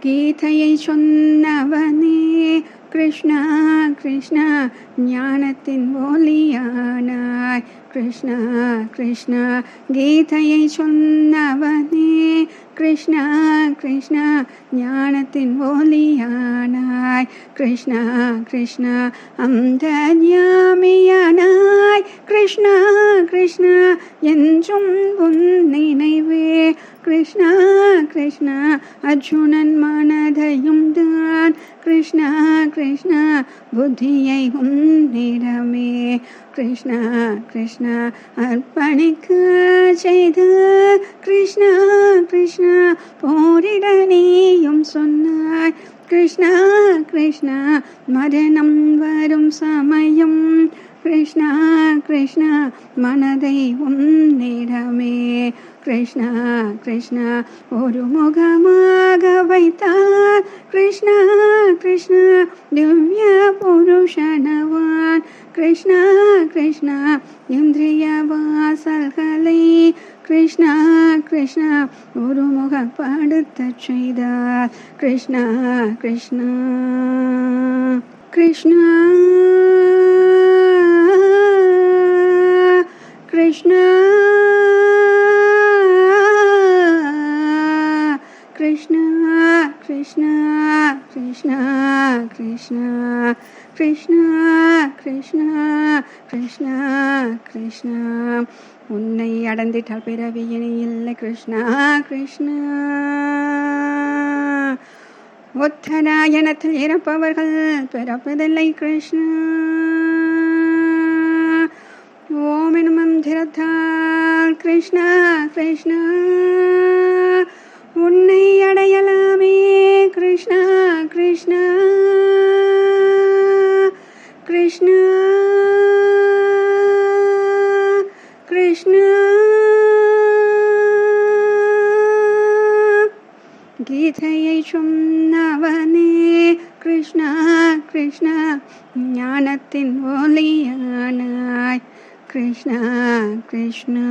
கீதையை சொன்னவனே கிருஷ்ணா கிருஷ்ணா ஞானத்தின் ஒளியானாய். கிருஷ்ணா கிருஷ்ணா கீதையை சொன்னவனே கிருஷ்ணா கிருஷ்ணா ஞானத்தின் ஒளியானாய். கிருஷ்ணா கிருஷ்ணா அந்தர்யாமியானாய். கிருஷ்ணா கிருஷ்ணா என்றும் உன் நினைவே. கிருஷ்ணா கிருஷ்ணா அர்ஜுனன் மனதையும் தான். கிருஷ்ணா கிருஷ்ணா புத்தியை உன்னிடமே. கிருஷ்ணா கிருஷ்ணா அர்ப்பணிக்க செய்த. கிருஷ்ணா கிருஷ்ணா போரிட நீயும் சொன்னாய். கிருஷ்ணா கிருஷ்ணா மரணம் வரும் சமயம். கிருஷ்ணா கிருஷ்ணா மனதை உன்னிடமே. கிருஷ்ணா கிருஷ்ணா ஒரு முகமாக வைத்தார். கிருஷ்ணா கிருஷ்ணா திவ்ய புருஷனவான். கிருஷ்ணா கிருஷ்ணா இந்திரிய வாசல்களை. கிருஷ்ணா கிருஷ்ணா ஒரு முகப்படுத்த செய்தார். கிருஷ்ணா கிருஷ்ணா கிருஷ்ணா கிருஷ்ணா கிருஷ்ணா கிருஷ்ணா கிருஷ்ணா கிருஷ்ணா கிருஷ்ணா கிருஷ்ணா கிருஷ்ணா கிருஷ்ணா உன்னை அடைந்திட்டால் பிறவி இனி இல்லை. கிருஷ்ணா கிருஷ்ணா உத்தராயணத்தில் இறப்பவர்கள் பிறப்பதில்லை. கிருஷ்ணா ஓம் எனும் மந்திரத்தால். கிருஷ்ணா கிருஷ்ணா உன்னை அடையலாமே. கிருஷ்ணா கிருஷ்ணா கிருஷ்ணா கிருஷ்ணா கீதையை சொன்னவனே கிருஷ்ணா கிருஷ்ணா ஞானத்தின் ஒளியானாய். கிருஷ்ணா கிருஷ்ணா